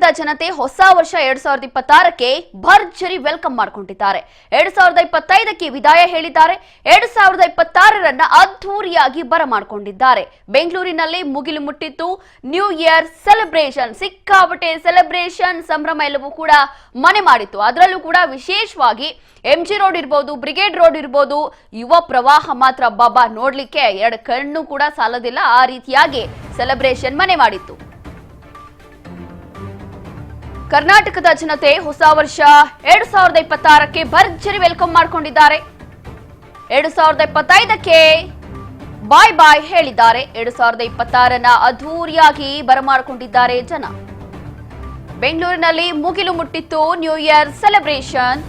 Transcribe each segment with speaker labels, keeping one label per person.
Speaker 1: ಕರ್ನಾಟಕದ ಜನತೆ ಹೊಸ ವರ್ಷ 2026ಕ್ಕೆ ಭರ್ಜರಿ ವೆಲ್ಕಮ್ ಮಾಡಿಕೊಂಡಿದ್ದಾರೆ. 2025ಕ್ಕೆ ವಿದಾಯ ಹೇಳಿದ್ದಾರೆ. 2026ರನ್ನ ಅದ್ಧೂರಿಯಾಗಿ ಬರಮಾಡಿಕೊಂಡಿದ್ದಾರೆ. ಬೆಂಗಳೂರಿನಲ್ಲಿ ಮುಗಿಲು ಮುಟ್ಟಿತ್ತು ನ್ಯೂ ಇಯರ್ ಸೆಲೆಬ್ರೇಷನ್. ಸಿಕ್ಕಾಪಟ್ಟೆ ಸೆಲೆಬ್ರೇಷನ್, ಸಂಭ್ರಮ ಎಲ್ಲವೂ ಕೂಡ ಮನೆ ಮಾಡಿತ್ತು. ಅದರಲ್ಲೂ ಕೂಡ ವಿಶೇಷವಾಗಿ ಎಂಜಿ ರೋಡ್ ಇರಬಹುದು, ಬ್ರಿಗೇಡ್ ರೋಡ್ ಇರಬಹುದು, ಯುವ ಪ್ರವಾಹ ಮಾತ್ರ ಬಾಬಾ ನೋಡ್ಲಿಕ್ಕೆ ಎರಡು ಕಣ್ಣು ಕೂಡ ಸಾಲದಿಲ್ಲ. ಆ ರೀತಿಯಾಗಿ ಸೆಲೆಬ್ರೇಷನ್ ಮನೆ ಮಾಡಿತ್ತು. ಕರ್ನಾಟಕದ ಜನತೆ ಹೊಸ ವರ್ಷ 2026ಕ್ಕೆ ಭರ್ಜರಿ ವೆಲ್ಕಮ್ ಮಾಡಿಕೊಂಡಿದ್ದಾರೆ. 2025ಕ್ಕೆ ಬಾಯ್ ಬಾಯ್ ಹೇಳಿದ್ದಾರೆ. 2026ರನ್ನ ಅದ್ಧೂರಿಯಾಗಿ ಬರಮಾಡಿಕೊಂಡಿದ್ದಾರೆ ಜನ. ಬೆಂಗಳೂರಿನಲ್ಲಿ ಮುಗಿಲು ಮುಟ್ಟಿತ್ತು ನ್ಯೂ ಇಯರ್ ಸೆಲೆಬ್ರೇಷನ್.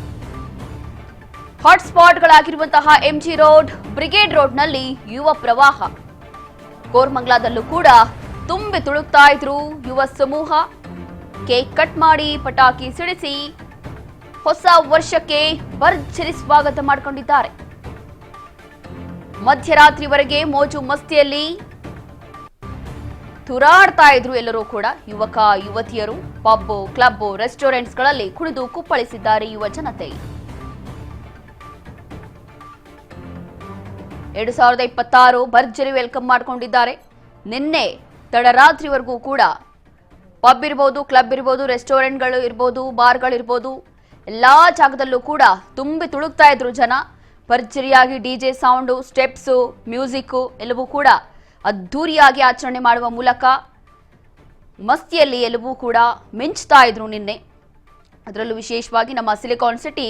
Speaker 1: ಹಾಟ್ಸ್ಪಾಟ್ಗಳಾಗಿರುವಂತಹ ಎಂಜಿ ರೋಡ್, ಬ್ರಿಗೇಡ್ ರೋಡ್ನಲ್ಲಿ ಯುವ ಪ್ರವಾಹ. ಕೋರಮಂಗಲದಲ್ಲೂ ಕೂಡ ತುಂಬಿ ತುಳುಕ್ತಾ ಇದ್ರು ಯುವ ಸಮೂಹ. ಕೇಕ್ ಕಟ್ ಮಾಡಿ, ಪಟಾಕಿ ಸಿಡಿಸಿ ಹೊಸ ವರ್ಷಕ್ಕೆ ಭರ್ಜರಿ ಸ್ವಾಗತ ಮಾಡಿಕೊಂಡಿದ್ದಾರೆ. ಮಧ್ಯರಾತ್ರಿವರೆಗೆ ಮೋಜು ಮಸ್ತಿಯಲ್ಲಿ ತುರಾಡ್ತಾ ಇದ್ರು ಎಲ್ಲರೂ ಕೂಡ. ಯುವಕ ಯುವತಿಯರು ಪಬ್, ಕ್ಲಬ್, ರೆಸ್ಟೋರೆಂಟ್ಸ್ಗಳಲ್ಲಿ ಕುಡಿದು ಕುಪ್ಪಳಿಸಿದ್ದಾರೆ ಯುವ ಜನತೆ. 2026 ಭರ್ಜರಿ ವೆಲ್ಕಮ್ ಮಾಡಿಕೊಂಡಿದ್ದಾರೆ. ನಿನ್ನೆ ತಡರಾತ್ರಿವರೆಗೂ ಕೂಡ ಪಬ್ ಇರ್ಬೋದು, ಕ್ಲಬ್ ಇರ್ಬೋದು, ರೆಸ್ಟೋರೆಂಟ್ಗಳು ಇರ್ಬೋದು, ಬಾರ್ಗಳಿರ್ಬೋದು, ಎಲ್ಲಾ ಜಾಗದಲ್ಲೂ ಕೂಡ ತುಂಬಿ ತುಳುಕ್ತಾ ಇದ್ರು ಜನ. ಭರ್ಜರಿಯಾಗಿ ಡಿಜೆ ಸೌಂಡು, ಸ್ಟೆಪ್ಸು, ಮ್ಯೂಸಿಕ್ಕು ಎಲ್ಲವೂ ಕೂಡ ಅದ್ಧೂರಿಯಾಗಿ ಆಚರಣೆ ಮಾಡುವ ಮೂಲಕ ಮಸ್ತಿಯಲ್ಲಿ ಎಲ್ಲವೂ ಕೂಡ ಮಿಂಚ್ತಾ ಇದ್ರು ನಿನ್ನೆ. ಅದರಲ್ಲೂ ವಿಶೇಷವಾಗಿ ನಮ್ಮ ಸಿಲಿಕಾನ್ ಸಿಟಿ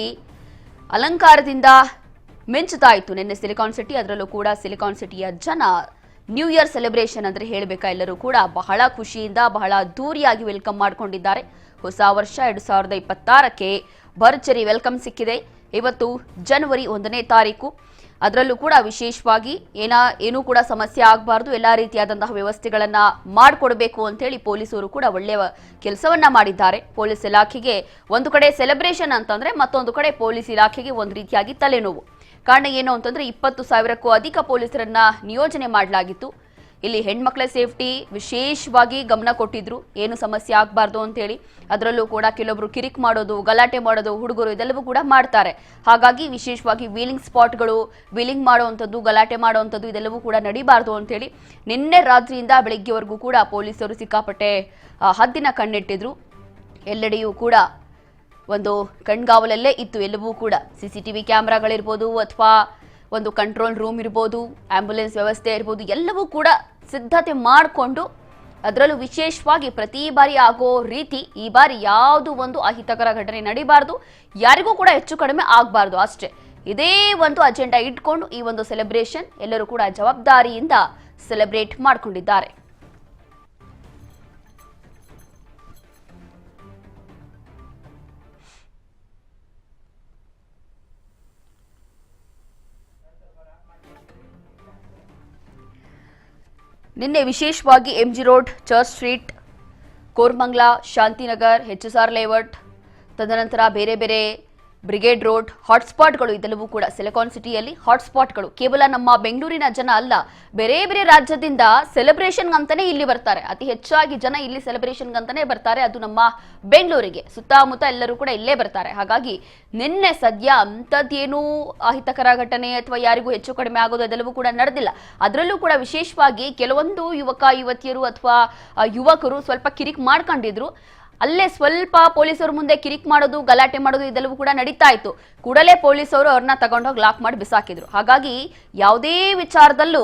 Speaker 1: ಅಲಂಕಾರದಿಂದ ಮಿಂಚುತ್ತಾ ಇತ್ತು ನಿನ್ನೆ ಸಿಲಿಕಾನ್ ಸಿಟಿ. ಅದರಲ್ಲೂ ಕೂಡ ಸಿಲಿಕಾನ್ ಸಿಟಿಯ ಜನ ನ್ಯೂ ಇಯರ್ ಸೆಲೆಬ್ರೇಷನ್ ಅಂದ್ರೆ ಹೇಳಬೇಕಾ, ಎಲ್ಲರೂ ಕೂಡ ಬಹಳ ಖುಷಿಯಿಂದ ಬಹಳ ಅದ್ದೂರಿಯಾಗಿ ವೆಲ್ಕಮ್ ಮಾಡಿಕೊಂಡಿದ್ದಾರೆ. ಹೊಸ ವರ್ಷ 2026ಕ್ಕೆ ಭರ್ಜರಿ ವೆಲ್ಕಮ್ ಸಿಕ್ಕಿದೆ. ಇವತ್ತು ಜನವರಿ 1ನೇ ತಾರೀಕು. ಅದರಲ್ಲೂ ಕೂಡ ವಿಶೇಷವಾಗಿ ಏನೂ ಕೂಡ ಸಮಸ್ಯೆ ಆಗಬಾರ್ದು, ಎಲ್ಲ ರೀತಿಯಾದಂತಹ ವ್ಯವಸ್ಥೆಗಳನ್ನ ಮಾಡಿಕೊಡ್ಬೇಕು ಅಂತ ಹೇಳಿ ಪೊಲೀಸರು ಕೂಡ ಒಳ್ಳೆಯ ಕೆಲಸವನ್ನ ಮಾಡಿದ್ದಾರೆ. ಪೊಲೀಸ್ ಇಲಾಖೆಗೆ ಒಂದು ಕಡೆ ಸೆಲೆಬ್ರೇಷನ್ ಅಂತಂದ್ರೆ ಮತ್ತೊಂದು ಕಡೆ ಪೊಲೀಸ್ ಇಲಾಖೆಗೆ ಒಂದು ರೀತಿಯಾಗಿ ತಲೆನೋವು. ಕಾರಣ ಏನು ಅಂತಂದ್ರೆ 20,000ಕ್ಕೂ ಅಧಿಕ ಪೊಲೀಸರನ್ನ ನಿಯೋಜನೆ ಮಾಡಲಾಗಿತ್ತು. ಇಲ್ಲಿ ಹೆಣ್ಮಕ್ಳ ಸೇಫ್ಟಿ ವಿಶೇಷವಾಗಿ ಗಮನ ಕೊಟ್ಟಿದ್ರು, ಏನು ಸಮಸ್ಯೆ ಆಗಬಾರ್ದು ಅಂತೇಳಿ. ಅದರಲ್ಲೂ ಕೂಡ ಕೆಲವೊಬ್ರು ಕಿರಿಕ್ ಮಾಡೋದು, ಗಲಾಟೆ ಮಾಡೋದು, ಹುಡುಗರು ಇದೆಲ್ಲವೂ ಕೂಡ ಮಾಡ್ತಾರೆ. ಹಾಗಾಗಿ ವಿಶೇಷವಾಗಿ ವೀಲಿಂಗ್ ಸ್ಪಾಟ್ಗಳು, ವೀಲಿಂಗ್ ಮಾಡುವಂಥದ್ದು, ಗಲಾಟೆ ಮಾಡುವಂಥದ್ದು ಇದೆಲ್ಲವೂ ಕೂಡ ನಡಿಬಾರ್ದು ಅಂತೇಳಿ ನಿನ್ನೆ ರಾತ್ರಿಯಿಂದ ಬೆಳಗ್ಗೆವರೆಗೂ ಕೂಡ ಪೊಲೀಸರು ಸಿಕ್ಕಾಪಟ್ಟೆ ಹದ್ದಿನ ಕಣ್ಣಿಟ್ಟಿದ್ರು. ಎಲ್ಲೆಡೆಯೂ ಕೂಡ ಒಂದು ಕಣ್ಗಾವಲಲ್ಲೇ ಇತ್ತು ಎಲ್ಲವೂ ಕೂಡ. CCTV ಕ್ಯಾಮ್ರಾಗಳಿರ್ಬೋದು ಅಥವಾ ಒಂದು ಕಂಟ್ರೋಲ್ ರೂಮ್ ಇರ್ಬೋದು, ಆಂಬ್ಯುಲೆನ್ಸ್ ವ್ಯವಸ್ಥೆ ಇರ್ಬೋದು, ಎಲ್ಲವೂ ಕೂಡ ಸಿದ್ಧತೆ ಮಾಡಿಕೊಂಡು, ಅದರಲ್ಲೂ ವಿಶೇಷವಾಗಿ ಪ್ರತಿ ಬಾರಿ ಆಗೋ ರೀತಿ ಈ ಬಾರಿ ಯಾವುದು ಒಂದು ಅಹಿತಕರ ಘಟನೆ ನಡಿಬಾರ್ದು, ಯಾರಿಗೂ ಕೂಡ ಹೆಚ್ಚು ಕಡಿಮೆ ಆಗಬಾರ್ದು ಅಷ್ಟೇ. ಇದೇ ಒಂದು ಅಜೆಂಡಾ ಇಟ್ಕೊಂಡು ಈ ಒಂದು ಸೆಲೆಬ್ರೇಷನ್ ಎಲ್ಲರೂ ಕೂಡ ಜವಾಬ್ದಾರಿಯಿಂದ ಸೆಲೆಬ್ರೇಟ್ ಮಾಡಿಕೊಂಡಿದ್ದಾರೆ. ನಿನ್ನೆ ವಿಶೇಷವಾಗಿ MG road, church street, Koramangala, Shantinagar, HSR layout, ತದನಂತರ ಬೇರೆ ಬೇರೆ ಬ್ರಿಗೇಡ್ ರೋಡ್ ಹಾಟ್ಸ್ಪಾಟ್ಗಳು ಇದೆಲ್ಲವೂ ಕೂಡ ಸಿಲಿಕಾನ್ ಸಿಟಿಯಲ್ಲಿ ಹಾಟ್ಸ್ಪಾಟ್ಗಳು. ಕೇವಲ ನಮ್ಮ ಬೆಂಗಳೂರಿನ ಜನ ಅಲ್ಲ, ಬೇರೆ ಬೇರೆ ರಾಜ್ಯದಿಂದ ಸೆಲೆಬ್ರೇಷನ್ಗಂತಾನೆ ಇಲ್ಲಿ ಬರ್ತಾರೆ. ಅತಿ ಹೆಚ್ಚಾಗಿ ಜನ ಇಲ್ಲಿ ಸೆಲೆಬ್ರೇಷನ್ಗಂತಾನೆ ಬರ್ತಾರೆ, ಅದು ನಮ್ಮ ಬೆಂಗಳೂರಿಗೆ. ಸುತ್ತಮುತ್ತ ಎಲ್ಲರೂ ಕೂಡ ಇಲ್ಲೇ ಬರ್ತಾರೆ. ಹಾಗಾಗಿ ನಿನ್ನೆ ಸದ್ಯ ಅಂಥದ್ದೇನೂ ಅಹಿತಕರ ಘಟನೆ ಅಥವಾ ಯಾರಿಗೂ ಹೆಚ್ಚು ಕಡಿಮೆ ಆಗೋದು ಅದೆಲ್ಲವೂ ಕೂಡ ನಡೆದಿಲ್ಲ. ಅದರಲ್ಲೂ ಕೂಡ ವಿಶೇಷವಾಗಿ ಕೆಲವೊಂದು ಯುವಕ ಯುವತಿಯರು ಅಥವಾ ಯುವಕರು ಸ್ವಲ್ಪ ಕಿರಿಕ್ ಮಾಡ್ಕೊಂಡಿದ್ರು. ಅಲ್ಲೇ ಸ್ವಲ್ಪ ಪೊಲೀಸರು ಮುಂದೆ ಕಿರಿಕ್ ಮಾಡೋದು, ಗಲಾಟೆ ಮಾಡೋದು ಇದೆಲ್ಲವೂ ಕೂಡ ನಡೀತಾ ಇತ್ತು. ಕೂಡಲೇ ಪೊಲೀಸರು ಅವ್ರನ್ನ ತಗೊಂಡೋಗಿ ಲಾಕ್ ಮಾಡಿ ಬಿಸಾಕಿದ್ರು. ಹಾಗಾಗಿ ಯಾವುದೇ ವಿಚಾರದಲ್ಲೂ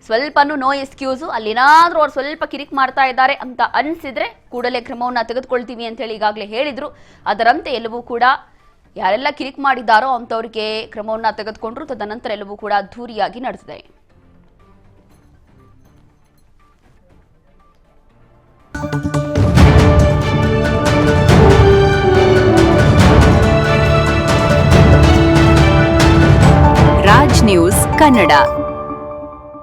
Speaker 1: ಸ್ವಲ್ಪನೂ ನೋ ಎಕ್ಸ್ಕ್ಯೂಸು. ಅಲ್ಲೇನಾದ್ರೂ ಅವ್ರು ಸ್ವಲ್ಪ ಕಿರಿಕ್ ಮಾಡ್ತಾ ಇದ್ದಾರೆ ಅಂತ ಅನಿಸಿದ್ರೆ ಕೂಡಲೇ ಕ್ರಮವನ್ನ ತೆಗೆದುಕೊಳ್ತೀವಿ ಅಂತ ಹೇಳಿ ಈಗಾಗಲೇ ಹೇಳಿದ್ರು. ಅದರಂತೆ ಎಲ್ಲವೂ ಕೂಡ ಯಾರೆಲ್ಲ ಕಿರಿಕ್ ಮಾಡಿದ್ದಾರೋ ಅಂಥವ್ರಿಗೆ ಕ್ರಮವನ್ನ ತೆಗೆದುಕೊಂಡ್ರು. ತದನಂತರ ಎಲ್ಲವೂ ಕೂಡ ಅದ್ಧೂರಿಯಾಗಿ ನಡೆದಿದೆ.
Speaker 2: ರಾಜ್ ನ್ಯೂಸ್ ಕನ್ನಡ.